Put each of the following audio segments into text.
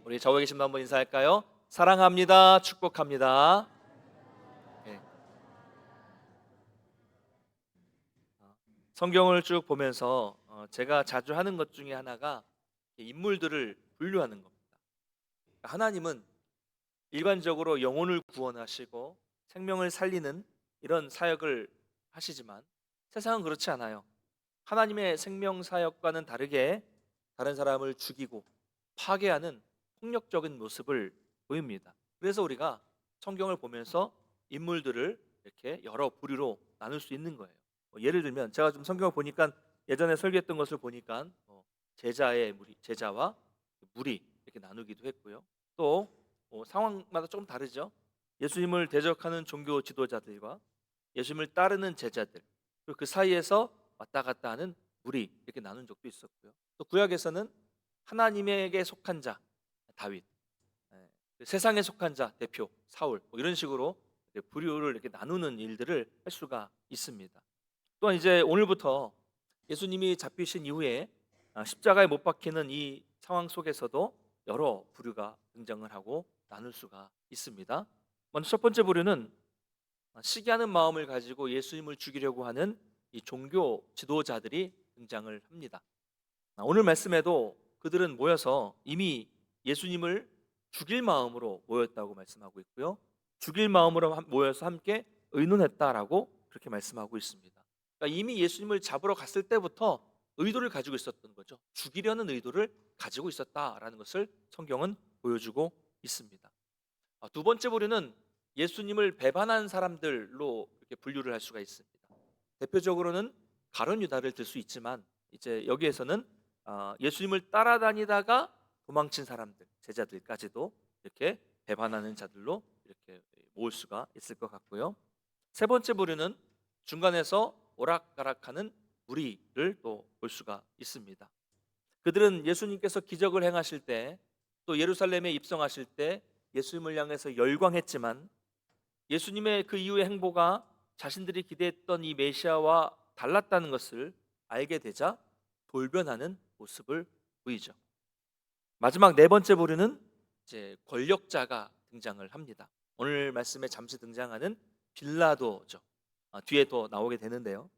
우리 좌우에 계신 분 한번 인사할까요? 사랑합니다. 축복합니다. 네. 성경을 쭉 보면서 제가 자주 하는 것 중에 하나가 인물들을 분류하는 겁니다. 하나님은 일반적으로 영혼을 구원하시고 생명을 살리는 이런 사역을 하시지만 세상은 그렇지 않아요. 하나님의 생명 사역과는 다르게 다른 사람을 죽이고 파괴하는 폭력적인 모습을 보입니다. 그래서 우리가 성경을 보면서 인물들을 이렇게 여러 부류로 나눌 수 있는 거예요. 예를 들면 제가 좀 성경을 보니까 예전에 설교했던 것을 보니까 제자의 무리, 제자와 무리 이렇게 나누기도 했고요. 또 상황마다 조금 다르죠. 예수님을 대적하는 종교 지도자들과 예수님을 따르는 제자들, 그리고 그 사이에서 왔다 갔다 하는 무리 이렇게 나눈 적도 있었고요. 또 구약에서는 하나님에게 속한 자 다윗, 그 세상에 속한 자 대표 사울, 이런 식으로 이렇게 부류를 이렇게 나누는 일들을 할 수가 있습니다. 또한 이제 오늘부터 예수님이 잡히신 이후에 십자가에 못 박히는 이 상황 속에서도 여러 부류가 등장을 하고 나눌 수가 있습니다. 먼저 첫 번째 부류는 시기하는 마음을 가지고 예수님을 죽이려고 하는 이 종교 지도자들이 등장을 합니다. 오늘 말씀에도 그들은 모여서 이미 예수님을 죽일 마음으로 모였다고 말씀하고 있고요. 죽일 마음으로 모여서 함께 의논했다라고 그렇게 말씀하고 있습니다. 그러니까 이미 예수님을 잡으러 갔을 때부터 의도를 가지고 있었던 거죠. 죽이려는 의도를 가지고 있었다라는 것을 성경은 보여주고 있습니다. 두 번째 부류는 예수님을 배반한 사람들로 이렇게 분류를 할 수가 있습니다. 대표적으로는 가룟 유다를 들 수 있지만 이제 여기에서는 예수님을 따라다니다가 도망친 사람들, 제자들까지도 이렇게 배반하는 자들로 이렇게 모을 수가 있을 것 같고요. 세 번째 부류는 중간에서 오락가락하는 무리를 또 볼 수가 있습니다. 그들은 예수님께서 기적을 행하실 때, 또 예루살렘에 입성하실 때 예수님을 향해서 열광했지만 예수님의 그 이후의 행보가 자신들이 기대했던 이 메시아와 달랐다는 것을 알게 되자 돌변하는 모습을 보이죠. 마지막 네 번째 부류는 이제 권력자가 등장을 합니다. 오늘 말씀에 잠시 등장하는 빌라도죠. 뒤에 더 나오게 되는데요.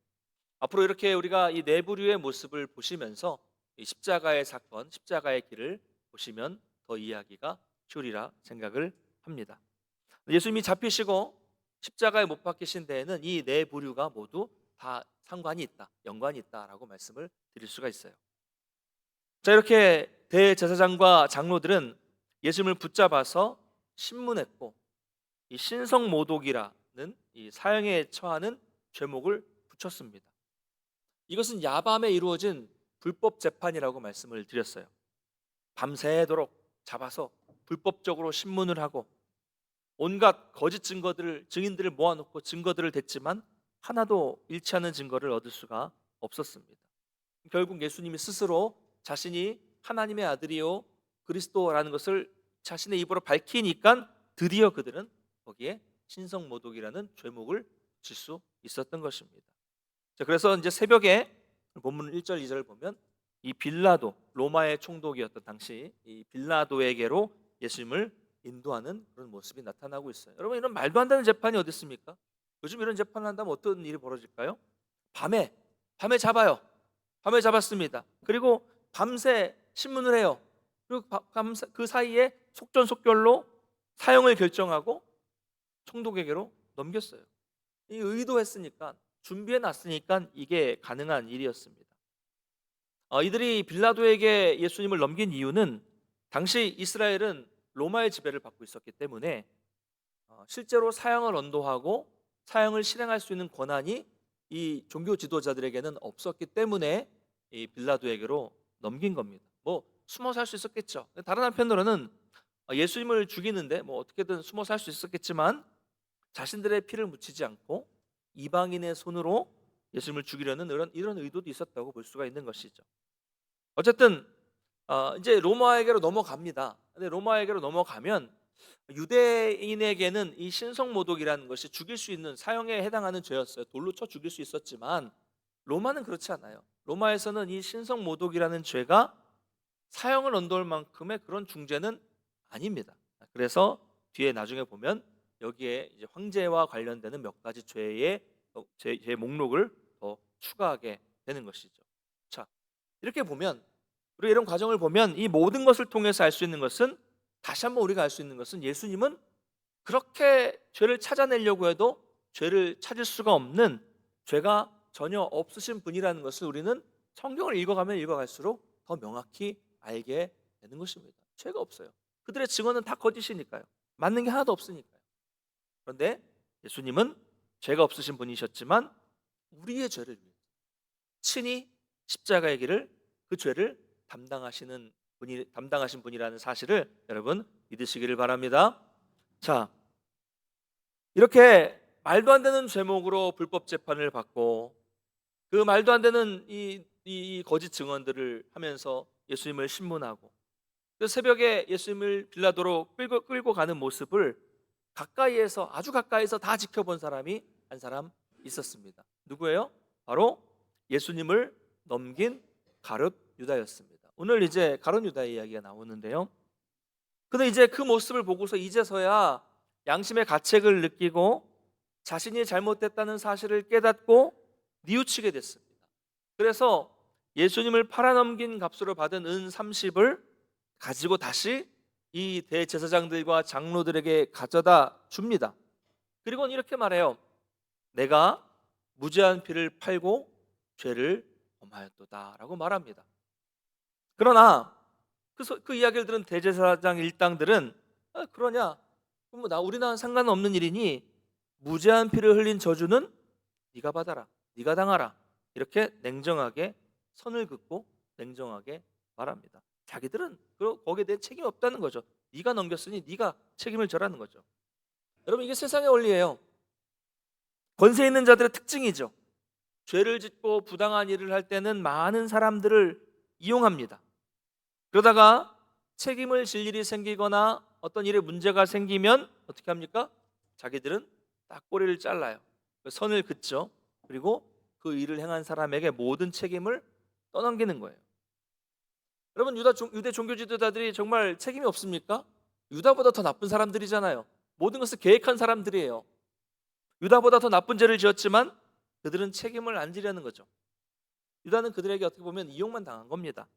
앞으로 이렇게 우리가 이 네 부류의 모습을 보시면서 이 십자가의 사건, 십자가의 길을 보시면 더 이해하기가 쉬우리라 생각을 합니다. 예수님이 잡히시고 십자가에 못 박히신 데에는 이 네 부류가 모두 다 상관이 있다, 연관이 있다라고 말씀을 드릴 수가 있어요. 자, 이렇게 대제사장과 장로들은 예수님을 붙잡아서 신문했고 이 신성모독이라는 이 사형에 처하는 죄목을 붙였습니다. 이것은 야밤에 이루어진 불법 재판이라고 말씀을 드렸어요. 밤새도록 잡아서 불법적으로 신문을 하고 온갖 거짓 증인들을 모아놓고 증거들을 댔지만 하나도 일치하는 증거를 얻을 수가 없었습니다. 결국 예수님이 스스로 자신이 하나님의 아들이요 그리스도라는 것을 자신의 입으로 밝히니까 드디어 그들은 거기에 신성모독이라는 죄목을 질 수 있었던 것입니다. 자, 그래서 이제 새벽에 본문 1절 2절을 보면 이 빌라도, 로마의 총독이었던 당시 이 빌라도에게로 예수님을 인도하는 그런 모습이 나타나고 있어요. 여러분, 이런 말도 안 되는 재판이 어디 있습니까? 요즘 이런 재판을 한다면 어떤 일이 벌어질까요? 밤에 잡아요. 밤에 잡았습니다. 그리고 밤새 신문을 해요. 그리고 그 사이에 속전속결로 사형을 결정하고 총독에게로 넘겼어요. 이 의도했으니까, 준비해 놨으니까 이게 가능한 일이었습니다. 이들이 빌라도에게 예수님을 넘긴 이유는 당시 이스라엘은 로마의 지배를 받고 있었기 때문에 실제로 사형을 언도하고 사형을 실행할 수 있는 권한이 이 종교 지도자들에게는 없었기 때문에 이 빌라도에게로 넘긴 겁니다. 뭐 숨어 살 수 있었겠죠. 다른 한편으로는 예수님을 죽이는데 뭐 어떻게든 숨어 살 수 있었겠지만 자신들의 피를 묻히지 않고 이방인의 손으로 예수님을 죽이려는 이런 의도도 있었다고 볼 수가 있는 것이죠. 어쨌든 이제 로마에게로 넘어갑니다. 근데 로마에게로 넘어가면 유대인에게는 이 신성모독이라는 것이 죽일 수 있는 사형에 해당하는 죄였어요. 돌로 쳐 죽일 수 있었지만 로마는 그렇지 않아요. 로마에서는 이 신성모독이라는 죄가 사형을 언도할 만큼의 그런 중죄는 아닙니다. 그래서 뒤에 나중에 보면 여기에 이제 황제와 관련되는 몇 가지 죄의 죄 목록을 더 추가하게 되는 것이죠. 자, 이렇게 보면 우리가 이런 과정을 보면 이 모든 것을 통해서 알 수 있는 것은, 다시 한번 우리가 알 수 있는 것은, 예수님은 그렇게 죄를 찾아내려고 해도 죄를 찾을 수가 없는, 죄가 전혀 없으신 분이라는 것을 우리는 성경을 읽어가면 읽어갈수록 더 명확히 알게 되는 것입니다. 죄가 없어요. 그들의 증언은 다 거짓이니까요. 맞는 게 하나도 없으니까요. 그런데 예수님은 죄가 없으신 분이셨지만 우리의 죄를 위해 친히 십자가의 길을, 그 죄를 담당하신 분이라는 사실을 여러분 믿으시기를 바랍니다. 자, 이렇게 말도 안 되는 제목으로 불법 재판을 받고 그 말도 안 되는 이 거짓 증언들을 하면서 예수님을 신문하고, 그 새벽에 예수님을 빌라도로 끌고 가는 모습을 가까이에서, 아주 가까이서 다 지켜본 사람이 한 사람 있었습니다. 누구예요? 바로 예수님을 넘긴 가룟 유다였습니다. 오늘 이제 가룟 유다의 이야기가 나오는데요. 근데 이제 그 모습을 보고서 이제서야 양심의 가책을 느끼고 자신이 잘못됐다는 사실을 깨닫고 뉘우치게 됐습니다. 그래서 예수님을 팔아넘긴 값으로 받은 은 30을 가지고 다시 이 대제사장들과 장로들에게 가져다 줍니다. 그리고 이렇게 말해요. 내가 무죄한 피를 팔고 죄를 범하였도다 라고 말합니다. 그러나 그 이야기를 들은 대제사장 일당들은 그러냐? 그럼 우리나라는 상관없는 일이니 무죄한 피를 흘린 저주는 네가 받아라, 네가 당하라, 이렇게 냉정하게 선을 긋고 냉정하게 말합니다. 자기들은 거기에 대해 책임이 없다는 거죠. 네가 넘겼으니 네가 책임을 져라는 거죠. 여러분, 이게 세상의 원리예요. 권세 있는 자들의 특징이죠. 죄를 짓고 부당한 일을 할 때는 많은 사람들을 이용합니다. 그러다가 책임을 질 일이 생기거나 어떤 일에 문제가 생기면 어떻게 합니까? 자기들은 딱 꼬리를 잘라요. 선을 긋죠. 그리고 그 일을 행한 사람에게 모든 책임을 떠넘기는 거예요. 여러분, 유대 종교 지도자들이 정말 책임이 없습니까? 유다보다 더 나쁜 사람들이잖아요. 모든 것을 계획한 사람들이에요. 유다보다 더 나쁜 죄를 지었지만 그들은 책임을 안 지려는 거죠. 유다는 그들에게 어떻게 보면 이용만 당한 겁니다.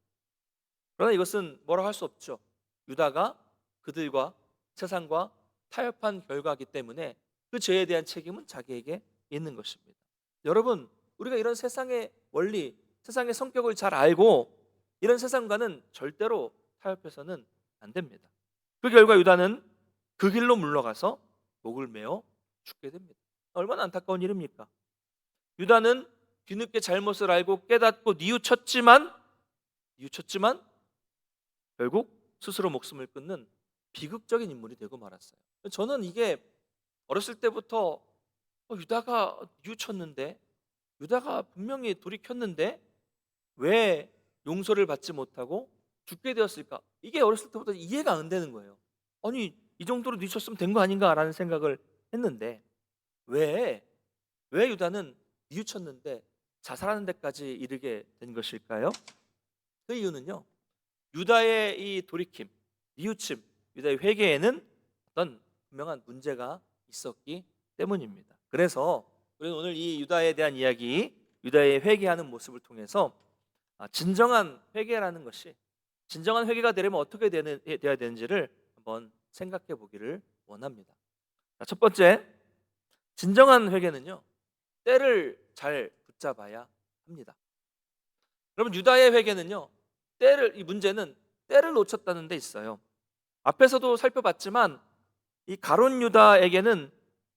그러나 이것은 뭐라 할 수 없죠. 유다가 그들과 세상과 타협한 결과이기 때문에 그 죄에 대한 책임은 자기에게 있는 것입니다. 여러분, 우리가 이런 세상의 원리, 세상의 성격을 잘 알고 이런 세상과는 절대로 타협해서는 안 됩니다. 그 결과 유다는 그 길로 물러가서 목을 메어 죽게 됩니다. 얼마나 안타까운 일입니까? 유다는 뒤늦게 잘못을 알고 깨닫고 뉘우쳤지만 결국 스스로 목숨을 끊는 비극적인 인물이 되고 말았어요. 저는 이게 어렸을 때부터 유다가 뉘우쳤는데, 유다가 분명히 돌이켰는데 왜 용서를 받지 못하고 죽게 되었을까? 이게 어렸을 때부터 이해가 안 되는 거예요. 아니, 이 정도로 뉘우쳤으면 된 거 아닌가라는 생각을 했는데 왜 유다는 뉘우쳤는데 자살하는 데까지 이르게 된 것일까요? 그 이유는요, 유다의 이 돌이킴, 뉘우침, 유다의 회개에는 어떤 분명한 문제가 있었기 때문입니다. 그래서 우리는 오늘 이 유다에 대한 이야기, 유다의 회개하는 모습을 통해서 진정한 회개라는 것이, 진정한 회개가 되려면 어떻게 되어야 되는지를 한번 생각해 보기를 원합니다. 첫 번째, 진정한 회개는요, 때를 잘 붙잡아야 합니다. 여러분, 유다의 회개는요, 이 문제는 때를 놓쳤다는 데 있어요. 앞에서도 살펴봤지만 이 가룟 유다에게는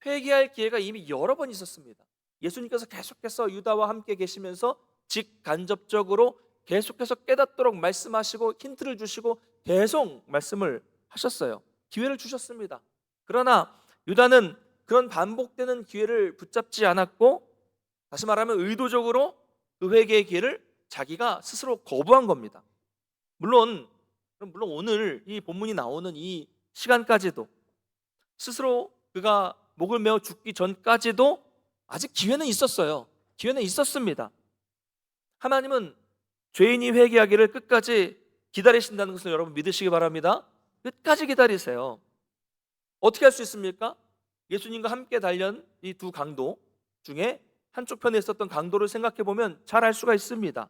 회개할 기회가 이미 여러 번 있었습니다. 예수님께서 계속해서 유다와 함께 계시면서 직간접적으로 계속해서 깨닫도록 말씀하시고 힌트를 주시고 계속 말씀을 하셨어요. 기회를 주셨습니다. 그러나 유다는 그런 반복되는 기회를 붙잡지 않았고, 다시 말하면 의도적으로 그 회개의 기회를 자기가 스스로 거부한 겁니다. 물론 오늘 이 본문이 나오는 이 시간까지도, 스스로 그가 목을 메어 죽기 전까지도 아직 기회는 있었어요. 기회는 있었습니다. 하나님은 죄인이 회개하기를 끝까지 기다리신다는 것을 여러분 믿으시기 바랍니다. 끝까지 기다리세요. 어떻게 할 수 있습니까? 예수님과 함께 달린 이 두 강도 중에 한쪽 편에 있었던 강도를 생각해 보면 잘 알 수가 있습니다.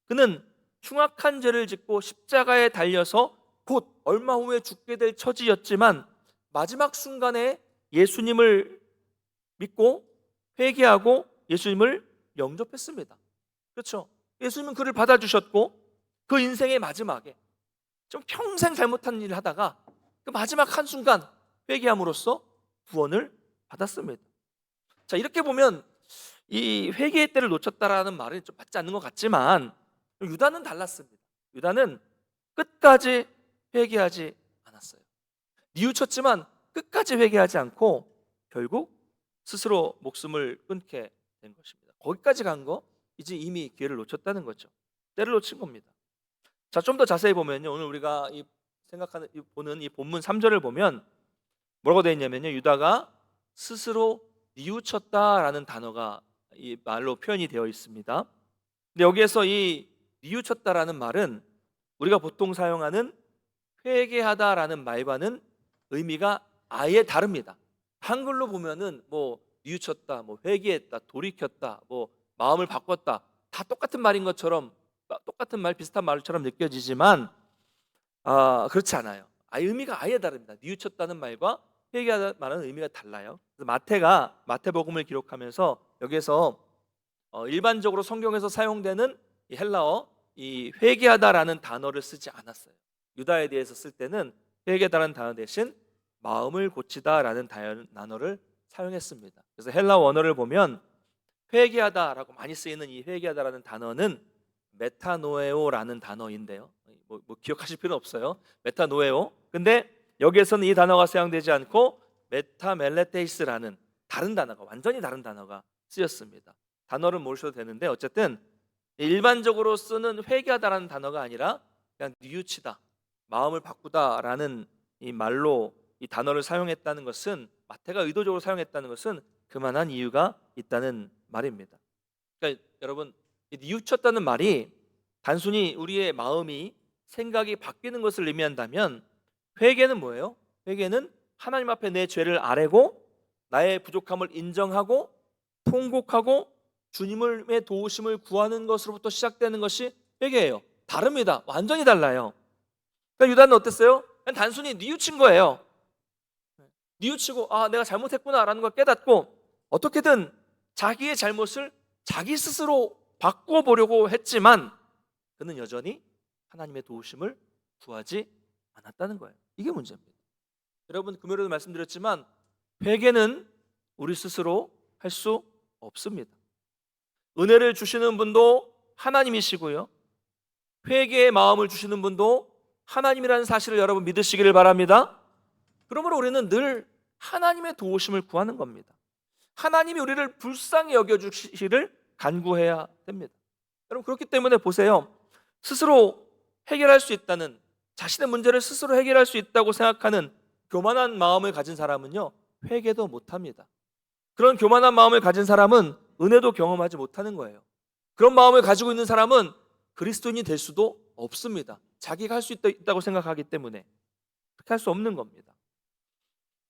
그는 흉악한 죄를 짓고 십자가에 달려서 곧 얼마 후에 죽게 될 처지였지만 마지막 순간에 예수님을 믿고 회개하고 예수님을 영접했습니다. 그렇죠? 예수님은 그를 받아주셨고 그 인생의 마지막에 좀 평생 잘못한 일을 하다가 그 마지막 한순간 회개함으로써 구원을 받았습니다. 자, 이렇게 보면 이 회개의 때를 놓쳤다라는 말은 좀 맞지 않는 것 같지만 유다는 달랐습니다. 유다는 끝까지 회개하지 않았어요. 뉘우쳤지만 끝까지 회개하지 않고 결국 스스로 목숨을 끊게 된 것입니다. 거기까지 간 거 이제 이미 기회를 놓쳤다는 거죠. 때를 놓친 겁니다. 자, 좀 더 자세히 보면요, 오늘 우리가 보는 이 본문 3절을 보면 뭐라고 되어 있냐면요, 유다가 스스로 뉘우쳤다라는 단어가 이 말로 표현이 되어 있습니다. 근데 여기에서 이 뉘우쳤다라는 말은 우리가 보통 사용하는 회개하다라는 말과는 의미가 아예 다릅니다. 한글로 보면은 뭐 뉘우쳤다, 뭐 회개했다, 돌이켰다, 뭐 마음을 바꿨다, 다 똑같은 말인 것처럼, 똑같은 말, 비슷한 말처럼 느껴지지만 그렇지 않아요. 의미가 아예 다릅니다. 뉘우쳤다는 말과 회개하다는 말은 의미가 달라요. 그래서 마태복음을 기록하면서 여기서 일반적으로 성경에서 사용되는 이 헬라어 이 회개하다라는 단어를 쓰지 않았어요. 유다에 대해서 쓸 때는 회개하다라는 단어 대신 마음을 고치다라는 단어를 사용했습니다. 그래서 헬라 원어를 보면 회개하다라고 많이 쓰이는 이 회개하다라는 단어는 메타노에오라는 단어인데요. 뭐 기억하실 필요는 없어요. 메타노에오. 근데 여기에서는 이 단어가 사용되지 않고 메타멜레테이스라는 다른 단어가, 완전히 다른 단어가 쓰였습니다. 단어를 모르셔도 되는데 어쨌든 일반적으로 쓰는 회개하다라는 단어가 아니라 그냥 뉘우치다, 마음을 바꾸다라는 이 말로 이 단어를 사용했다는 것은, 마태가 의도적으로 사용했다는 것은 그만한 이유가 있다는 말입니다. 그러니까 여러분, 이 뉘우쳤다는 말이 단순히 우리의 마음이, 생각이 바뀌는 것을 의미한다면 회개는 뭐예요? 회개는 하나님 앞에 내 죄를 아뢰고 나의 부족함을 인정하고 통곡하고 주님의 도우심을 구하는 것으로부터 시작되는 것이 회개예요. 다릅니다. 완전히 달라요. 그러니까 유다는 어땠어요? 그냥 단순히 뉘우친 거예요. 뉘우치고 내가 잘못했구나라는 걸 깨닫고 어떻게든 자기의 잘못을 자기 스스로 바꾸어 보려고 했지만 그는 여전히 하나님의 도우심을 구하지 않았다는 거예요. 이게 문제입니다. 여러분, 금요일에도 말씀드렸지만 회개는 우리 스스로 할 수 없습니다. 은혜를 주시는 분도 하나님이시고요, 회개의 마음을 주시는 분도 하나님이라는 사실을 여러분 믿으시기를 바랍니다. 그러므로 우리는 늘 하나님의 도우심을 구하는 겁니다. 하나님이 우리를 불쌍히 여겨주시기를 간구해야 됩니다. 여러분, 그렇기 때문에 보세요. 스스로 해결할 수 있다는, 자신의 문제를 스스로 해결할 수 있다고 생각하는 교만한 마음을 가진 사람은요, 회개도 못합니다. 그런 교만한 마음을 가진 사람은 은혜도 경험하지 못하는 거예요. 그런 마음을 가지고 있는 사람은 그리스도인이 될 수도 없습니다. 자기가 할 수 있다고 생각하기 때문에 그렇게 할 수 없는 겁니다.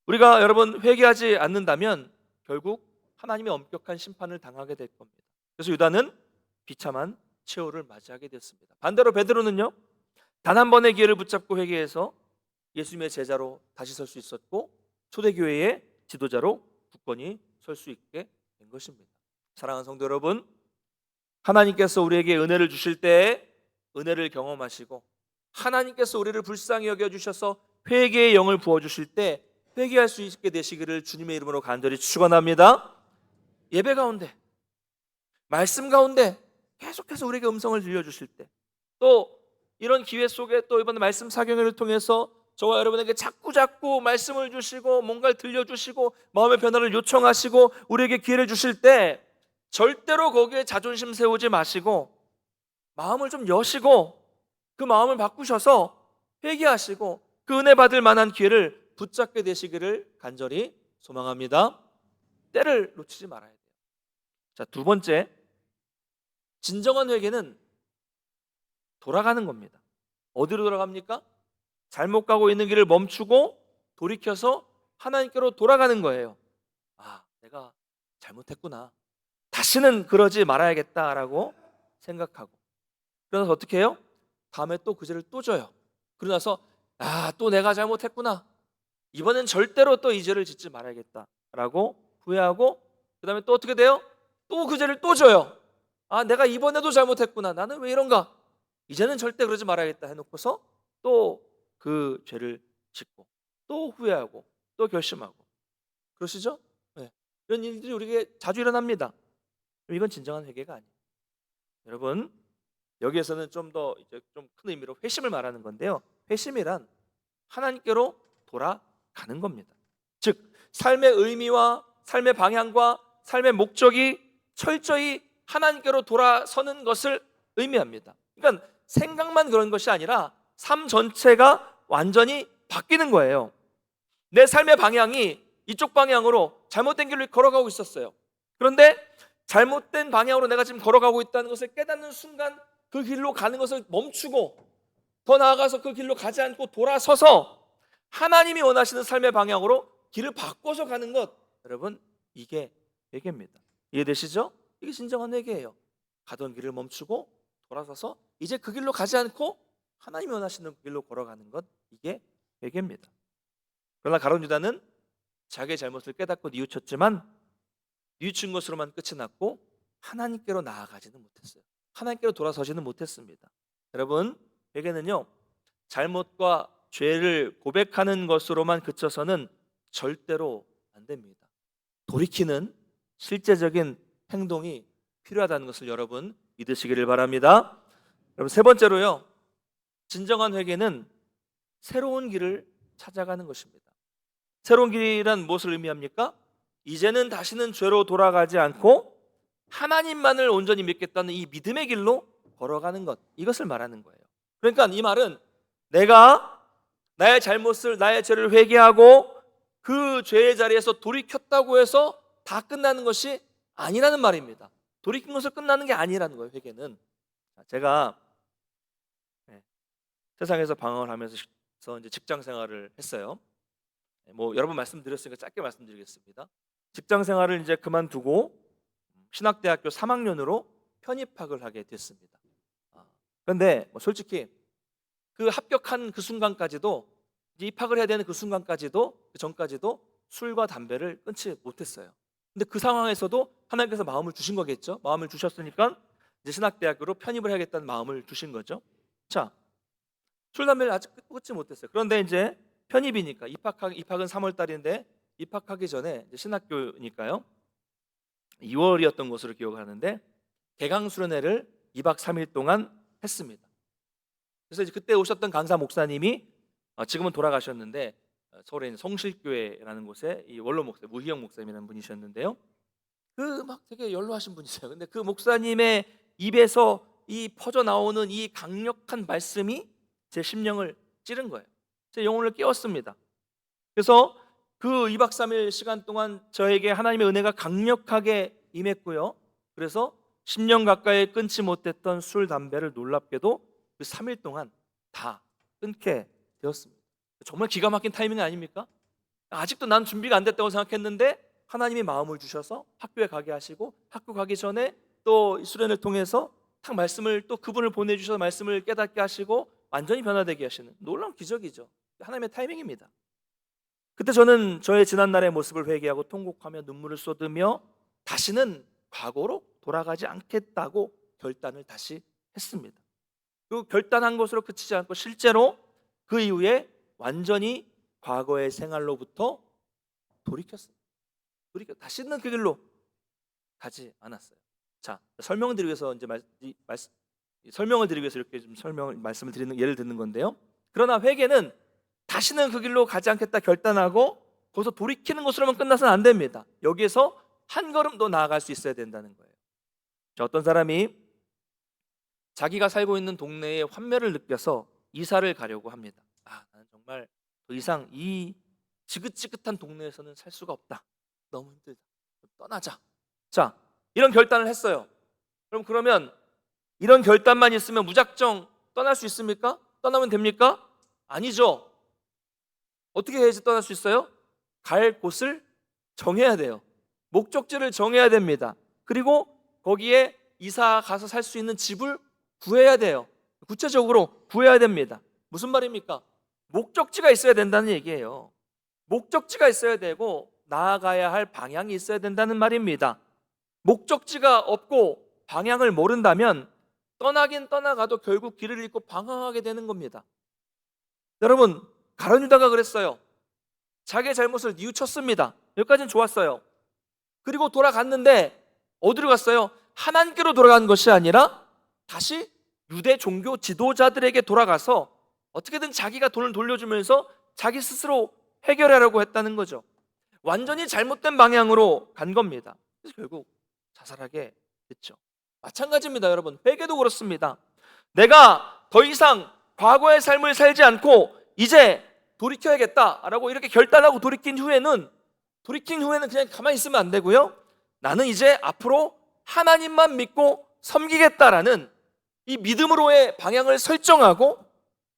우리가 여러분 회개하지 않는다면 결국 하나님의 엄격한 심판을 당하게 될 겁니다. 그래서 유다는 비참한 최후를 맞이하게 됐습니다. 반대로 베드로는요, 단 한 번의 기회를 붙잡고 회개해서 예수님의 제자로 다시 설 수 있었고 초대교회의 지도자로 굳건히 설 수 있게 된 것입니다. 사랑하는 성도 여러분, 하나님께서 우리에게 은혜를 주실 때 은혜를 경험하시고 하나님께서 우리를 불쌍히 여겨주셔서 회개의 영을 부어주실 때 회개할 수 있게 되시기를 주님의 이름으로 간절히 축원합니다. 예배 가운데, 말씀 가운데 계속해서 우리에게 음성을 들려주실 때, 또 이런 기회 속에 또 이번 말씀 사경회를 통해서 저와 여러분에게 자꾸 말씀을 주시고 뭔가를 들려주시고 마음의 변화를 요청하시고 우리에게 기회를 주실 때 절대로 거기에 자존심 세우지 마시고 마음을 좀 여시고 그 마음을 바꾸셔서 회개하시고 그 은혜 받을 만한 기회를 붙잡게 되시기를 간절히 소망합니다. 때를 놓치지 말아야 돼요. 자, 두 번째, 진정한 회개는 돌아가는 겁니다. 어디로 돌아갑니까? 잘못 가고 있는 길을 멈추고 돌이켜서 하나님께로 돌아가는 거예요. 아, 내가 잘못했구나. 다시는 그러지 말아야겠다라고 생각하고. 그러면서 어떻게 해요? 다음에 또 그 죄를 또 져요. 그러고 나서 또 내가 잘못했구나. 이번엔 절대로 또 이 죄를 짓지 말아야겠다라고 후회하고, 그 다음에 또 어떻게 돼요? 또 그 죄를 또 져요. 내가 이번에도 잘못했구나. 나는 왜 이런가? 이제는 절대 그러지 말아야겠다 해놓고서 또 그 죄를 짓고, 또 후회하고, 또 결심하고. 그러시죠? 네. 이런 일들이 우리에게 자주 일어납니다. 이건 진정한 회개가 아니에요. 여러분, 여기에서는 좀 더 이제 좀 큰 의미로 회심을 말하는 건데요. 회심이란 하나님께로 돌아가는 겁니다. 즉, 삶의 의미와 삶의 방향과 삶의 목적이 철저히 하나님께로 돌아서는 것을 의미합니다. 그러니까 생각만 그런 것이 아니라 삶 전체가 완전히 바뀌는 거예요. 내 삶의 방향이 이쪽 방향으로 잘못된 길로 걸어가고 있었어요. 그런데 잘못된 방향으로 내가 지금 걸어가고 있다는 것을 깨닫는 순간 그 길로 가는 것을 멈추고 더 나아가서 그 길로 가지 않고 돌아서서 하나님이 원하시는 삶의 방향으로 길을 바꿔서 가는 것, 여러분, 이게 회개입니다. 이해되시죠? 이게 진정한 회개예요. 가던 길을 멈추고 돌아서서 이제 그 길로 가지 않고 하나님이 원하시는 길로 걸어가는 것, 이게 회개입니다. 그러나 가룟 유다는 자기의 잘못을 깨닫고 뉘우쳤지만 뉘우친 것으로만 끝이 났고 하나님께로 나아가지는 못했어요. 하나님께로 돌아서지는 못했습니다. 여러분, 회개는요, 잘못과 죄를 고백하는 것으로만 그쳐서는 절대로 안 됩니다. 돌이키는 실제적인 행동이 필요하다는 것을 여러분 믿으시기를 바랍니다. 여러분, 세 번째로요, 진정한 회개는 새로운 길을 찾아가는 것입니다. 새로운 길이란 무엇을 의미합니까? 이제는 다시는 죄로 돌아가지 않고 하나님만을 온전히 믿겠다는 이 믿음의 길로 걸어가는 것, 이것을 말하는 거예요. 그러니까 이 말은 내가 나의 잘못을, 나의 죄를 회개하고 그 죄의 자리에서 돌이켰다고 해서 다 끝나는 것이 아니라는 말입니다. 돌이킨 것을 끝나는 게 아니라는 거예요. 회개는. 제가 세상에서 방황을 하면서 이제 직장 생활을 했어요. 여러 번 말씀드렸으니까 짧게 말씀드리겠습니다. 직장 생활을 이제 그만두고 신학대학교 3학년으로 편입학을 하게 됐습니다. 그런데 솔직히 그 합격한 그 순간까지도, 이제 입학을 해야 되는 그 순간까지도, 그 전까지도 술과 담배를 끊지 못했어요. 근데 그 상황에서도 하나님께서 마음을 주신 거겠죠. 마음을 주셨으니까 이제 신학대학교로 편입을 해야겠다는 마음을 주신 거죠. 자, 술 담배를 아직 끊지 못했어요. 그런데 이제 편입이니까 입학은 3월 달인데 입학하기 전에 이제 신학교니까요. 2월이었던 것으로 기억을 하는데 개강 수련회를 2박 3일 동안 했습니다. 그래서 이제 그때 오셨던 강사 목사님이 지금은 돌아가셨는데 서울에 있는 성실교회라는 곳에 이 원로 목사 무희영 목사님이라는 분이셨는데요. 그 막 되게 연로하신 분이세요. 근데 그 목사님의 입에서 이 퍼져 나오는 이 강력한 말씀이 제 심령을 찌른 거예요. 제 영혼을 깨웠습니다. 그래서 그 2박 3일 시간 동안 저에게 하나님의 은혜가 강력하게 임했고요. 그래서 10년 가까이 끊지 못했던 술, 담배를 놀랍게도 그 3일 동안 다 끊게 되었습니다. 정말 기가 막힌 타이밍 아닙니까? 아직도 난 준비가 안 됐다고 생각했는데 하나님이 마음을 주셔서 학교에 가게 하시고, 학교 가기 전에 또 수련을 통해서 탁 말씀을, 또 그분을 보내주셔서 말씀을 깨닫게 하시고 완전히 변화되게 하시는 놀라운 기적이죠. 하나님의 타이밍입니다. 그때 저는 저의 지난날의 모습을 회개하고 통곡하며 눈물을 쏟으며 다시는 과거로 돌아가지 않겠다고 결단을 다시 했습니다. 그 결단한 것으로 그치지 않고 실제로 그 이후에 완전히 과거의 생활로부터 돌이켰습니다. 다시는 그 길로 가지 않았어요. 자, 설명을 드리기 위해서 설명을 드리기 위해서 이렇게 좀 말씀을 드리는, 예를 드는 건데요. 그러나 회개는 다시는 그 길로 가지 않겠다 결단하고 거기서 돌이키는 것으로만 끝나서는 안 됩니다. 여기에서 한 걸음 더 나아갈 수 있어야 된다는 거예요. 자, 어떤 사람이 자기가 살고 있는 동네에 환멸을 느껴서 이사를 가려고 합니다. 나는 정말 더 이상 이 지긋지긋한 동네에서는 살 수가 없다. 너무 힘들다. 떠나자. 자, 이런 결단을 했어요. 그러면 이런 결단만 있으면 무작정 떠날 수 있습니까? 떠나면 됩니까? 아니죠. 어떻게 해야지 떠날 수 있어요? 갈 곳을 정해야 돼요. 목적지를 정해야 됩니다. 그리고 거기에 이사 가서 살 수 있는 집을 구해야 돼요. 구체적으로 구해야 됩니다. 무슨 말입니까? 목적지가 있어야 된다는 얘기예요. 목적지가 있어야 되고 나아가야 할 방향이 있어야 된다는 말입니다. 목적지가 없고 방향을 모른다면 떠나긴 떠나가도 결국 길을 잃고 방황하게 되는 겁니다. 여러분, 가룟 유다가 그랬어요. 자기의 잘못을 뉘우쳤습니다. 여기까지는 좋았어요. 그리고 돌아갔는데 어디로 갔어요? 하나님께로 돌아간 것이 아니라 다시 유대 종교 지도자들에게 돌아가서 어떻게든 자기가 돈을 돌려주면서 자기 스스로 해결하려고 했다는 거죠. 완전히 잘못된 방향으로 간 겁니다. 그래서 결국 자살하게 됐죠. 마찬가지입니다, 여러분. 회개도 그렇습니다. 내가 더 이상 과거의 삶을 살지 않고 이제 돌이켜야겠다라고 이렇게 결단하고 돌이킨 후에는 그냥 가만히 있으면 안 되고요. 나는 이제 앞으로 하나님만 믿고 섬기겠다라는 이 믿음으로의 방향을 설정하고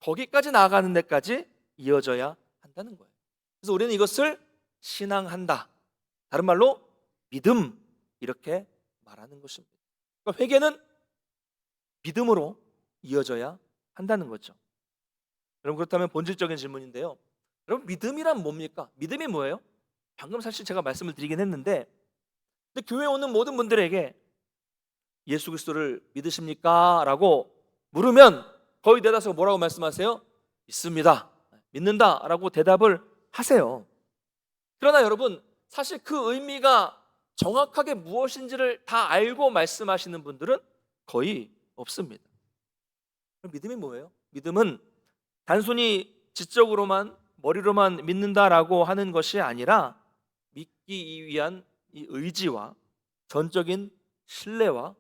거기까지 나아가는 데까지 이어져야 한다는 거예요. 그래서 우리는 이것을 신앙한다. 다른 말로 믿음, 이렇게 말하는 것입니다. 그러니까 회개는 믿음으로 이어져야 한다는 거죠. 여러분, 그렇다면 본질적인 질문인데요. 여러분, 믿음이란 뭡니까? 믿음이 뭐예요? 방금 사실 제가 말씀을 드리긴 했는데, 근데 교회에 오는 모든 분들에게 예수 그리스도를 믿으십니까? 라고 물으면 거의 대다수가 뭐라고 말씀하세요? 믿습니다, 믿는다 라고 대답을 하세요. 그러나 여러분, 사실 그 의미가 정확하게 무엇인지를 다 알고 말씀하시는 분들은 거의 없습니다. 그럼 믿음이 뭐예요? 믿음은 단순히 지적으로만, 머리로만 믿는다라고 하는 것이 아니라 믿기 위한 이 의지와 전적인 신뢰와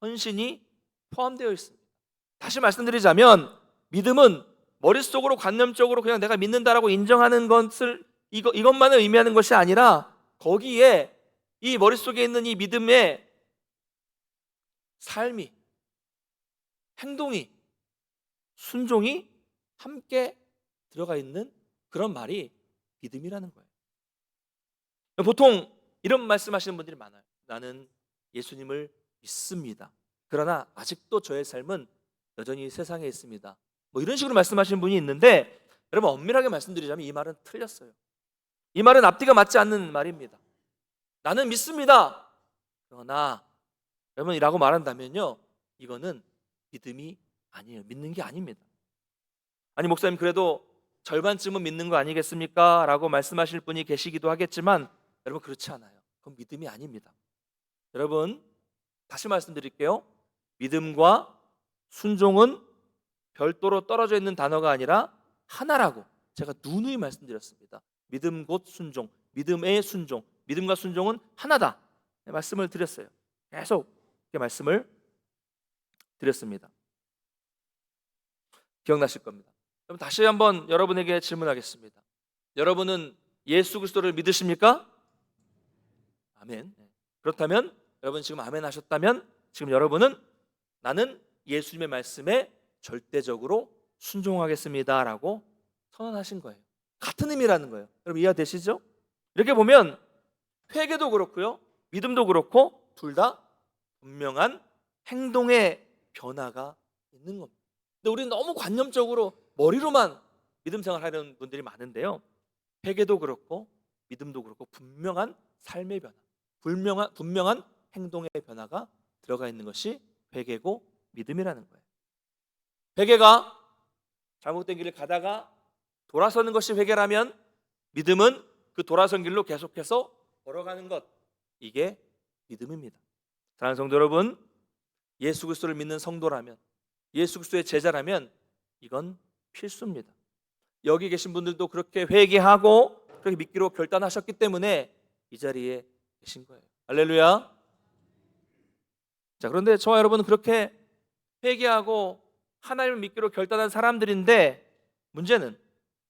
헌신이 포함되어 있습니다. 다시 말씀드리자면 믿음은 머릿속으로 관념적으로 그냥 내가 믿는다라고 인정하는 것을 이것만을 의미하는 것이 아니라 거기에 이 머릿속에 있는 이 믿음의 삶이, 행동이, 순종이 함께 들어가 있는 그런 말이 믿음이라는 거예요. 보통 이런 말씀하시는 분들이 많아요. 나는 예수님을 믿습니다. 그러나 아직도 저의 삶은 여전히 세상에 있습니다. 뭐 이런 식으로 말씀하시는 분이 있는데, 여러분, 엄밀하게 말씀드리자면 이 말은 틀렸어요. 이 말은 앞뒤가 맞지 않는 말입니다. 나는 믿습니다. 그러나 여러분이라고 말한다면요, 이거는 믿음이 아니에요. 믿는 게 아닙니다. 아니, 목사님, 그래도 절반쯤은 믿는 거 아니겠습니까? 라고 말씀하실 분이 계시기도 하겠지만, 여러분, 그렇지 않아요. 그건 믿음이 아닙니다. 여러분, 다시 말씀드릴게요. 믿음과 순종은 별도로 떨어져 있는 단어가 아니라 하나라고 제가 누누이 말씀드렸습니다. 믿음 곧 순종, 믿음의 순종, 믿음과 순종은 하나다, 말씀을 드렸어요. 계속 이렇게 말씀을 드렸습니다. 기억나실 겁니다. 그럼 다시 한번 여러분에게 질문하겠습니다. 여러분은 예수 그리스도를 믿으십니까? 아멘. 그렇다면 여러분 지금 아멘 하셨다면 지금 여러분은 나는 예수님의 말씀에 절대적으로 순종하겠습니다 라고 선언하신 거예요. 같은 의미라는 거예요. 여러분 이해되시죠? 이렇게 보면 회개도 그렇고요, 믿음도 그렇고 둘 다 분명한 행동의 변화가 있는 겁니다. 근데 우리는 너무 관념적으로 머리로만 믿음 생활하는 분들이 많은데요, 회개도 그렇고 믿음도 그렇고 분명한 삶의 변화, 분명한 행동의 변화가 들어가 있는 것이 회개고 믿음이라는 거예요. 회개가 잘못된 길을 가다가 돌아서는 것이 회개라면, 믿음은 그 돌아선 길로 계속해서 걸어가는 것, 이게 믿음입니다. 사랑하는 성도 여러분, 예수 그리스도를 믿는 성도라면, 예수 그리스도의 제자라면 이건 필수입니다. 여기 계신 분들도 그렇게 회개하고 그렇게 믿기로 결단하셨기 때문에 이 자리에 계신 거예요. 할렐루야. 자, 그런데 저와 여러분은 그렇게 회개하고 하나님을 믿기로 결단한 사람들인데, 문제는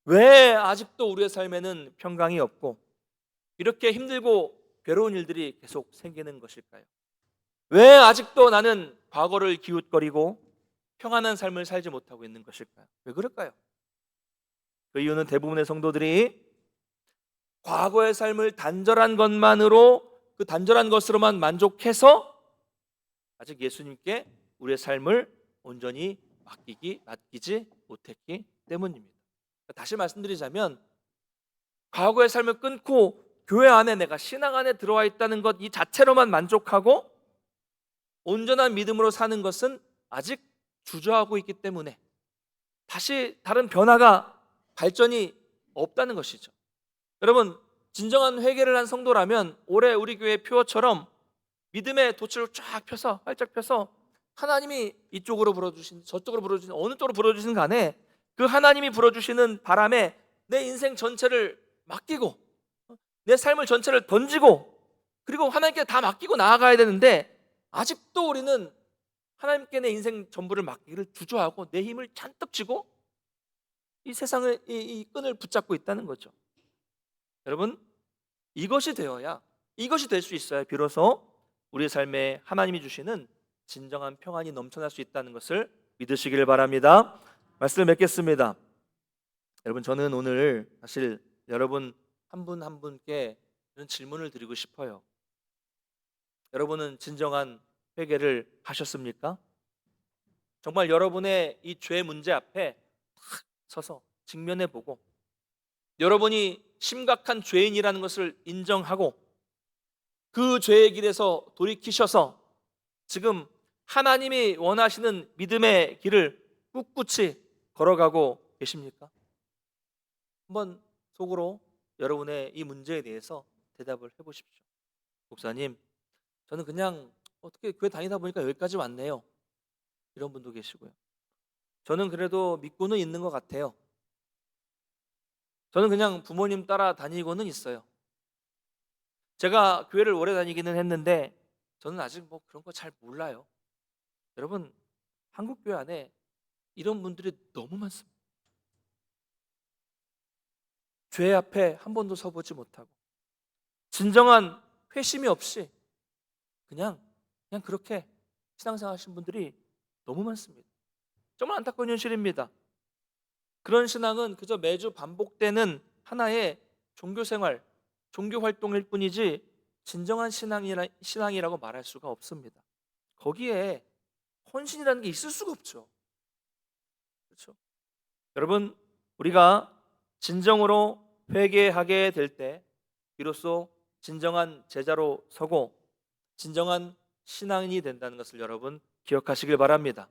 왜 아직도 우리의 삶에는 평강이 없고 이렇게 힘들고 괴로운 일들이 계속 생기는 것일까요? 왜 아직도 나는 과거를 기웃거리고 평안한 삶을 살지 못하고 있는 것일까요? 왜 그럴까요? 그 이유는 대부분의 성도들이 과거의 삶을 단절한 것만으로, 그 단절한 것으로만 만족해서 아직 예수님께 우리의 삶을 온전히 맡기지 못했기 때문입니다. 다시 말씀드리자면, 과거의 삶을 끊고 교회 안에, 내가 신앙 안에 들어와 있다는 것 이 자체로만 만족하고 온전한 믿음으로 사는 것은 아직 주저하고 있기 때문에 다시 다른 변화가, 발전이 없다는 것이죠. 여러분, 진정한 회개를 한 성도라면 올해 우리 교회 표어처럼 믿음의 돛을 쫙 펴서, 활짝 펴서 하나님이 이쪽으로 불어주신, 저쪽으로 불어주신, 어느 쪽으로 불어주시는 간에 그 하나님이 불어주시는 바람에 내 인생 전체를 맡기고, 내 삶을 전체를 던지고, 그리고 하나님께 다 맡기고 나아가야 되는데, 아직도 우리는 하나님께 내 인생 전부를 맡기기를 주저하고 내 힘을 잔뜩 쥐고 이 세상을, 이 끈을 붙잡고 있다는 거죠. 여러분, 이것이 될 수 있어야 비로소 우리의 삶에 하나님이 주시는 진정한 평안이 넘쳐날 수 있다는 것을 믿으시길 바랍니다. 말씀을 맺겠습니다. 여러분, 저는 오늘 사실 여러분 한 분 한 분께 이런 질문을 드리고 싶어요. 여러분은 진정한 회개를 하셨습니까? 정말 여러분의 이 죄 문제 앞에 탁 서서 직면해 보고, 여러분이 심각한 죄인이라는 것을 인정하고 그 죄의 길에서 돌이키셔서 지금 하나님이 원하시는 믿음의 길을 꿋꿋이 걸어가고 계십니까? 한번 속으로 여러분의 이 문제에 대해서 대답을 해보십시오. 목사님, 저는 그냥 어떻게 교회 다니다 보니까 여기까지 왔네요. 이런 분도 계시고요. 저는 그래도 믿고는 있는 것 같아요. 저는 그냥 부모님 따라 다니고는 있어요. 제가 교회를 오래 다니기는 했는데 저는 아직 뭐 그런 거 잘 몰라요. 여러분, 한국 교회 안에 이런 분들이 너무 많습니다. 죄 앞에 한 번도 서보지 못하고 진정한 회심이 없이 그냥 그렇게 신앙생활 하신 분들이 너무 많습니다. 정말 안타까운 현실입니다. 그런 신앙은 그저 매주 반복되는 하나의 종교생활, 종교활동일 뿐이지 진정한 신앙이라고 말할 수가 없습니다. 거기에 헌신이라는 게 있을 수가 없죠. 그렇죠? 여러분, 우리가 진정으로 회개하게 될 때 비로소 진정한 제자로 서고 진정한 신앙인이 된다는 것을 여러분 기억하시길 바랍니다.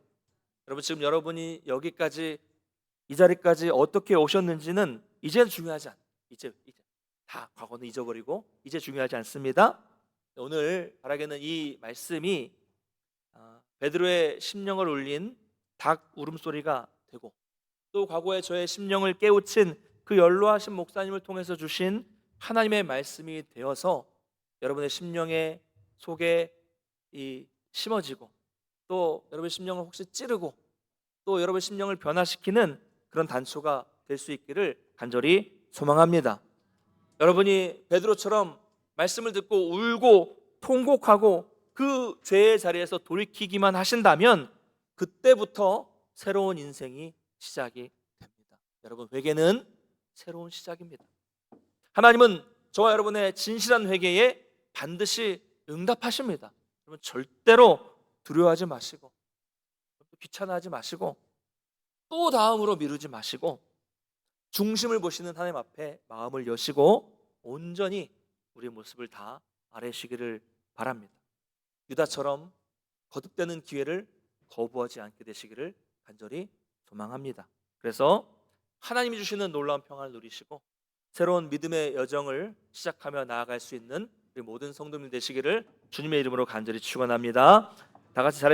여러분, 지금 여러분이 여기까지, 이 자리까지 어떻게 오셨는지는 이제 중요하지 않아요. 이제 다 과거는 잊어버리고 이제 중요하지 않습니다. 오늘 바라기는 이 말씀이 베드로의 심령을 울린 닭 울음소리가 되고, 또 과거에 저의 심령을 깨우친 그 연로하신 목사님을 통해서 주신 하나님의 말씀이 되어서 여러분의 심령의 속에 심어지고, 또 여러분의 심령을 혹시 찌르고 또 여러분의 심령을 변화시키는 그런 단초가 될 수 있기를 간절히 소망합니다. 여러분이 베드로처럼 말씀을 듣고 울고 통곡하고 그 죄의 자리에서 돌이키기만 하신다면 그때부터 새로운 인생이 시작이 됩니다. 여러분, 회개는 새로운 시작입니다. 하나님은 저와 여러분의 진실한 회개에 반드시 응답하십니다. 여러분, 절대로 두려워하지 마시고 귀찮아하지 마시고 또 다음으로 미루지 마시고 중심을 보시는 하나님 앞에 마음을 여시고 온전히 우리의 모습을 다 아뢰시기를 바랍니다. 유다처럼 거듭되는 기회를 거부하지 않게 되시기를 간절히 소망합니다. 그래서 하나님이 주시는 놀라운 평안을 누리시고 새로운 믿음의 여정을 시작하며 나아갈 수 있는 우리 모든 성도님 되시기를 주님의 이름으로 간절히 축원합니다. 다 같이 잘해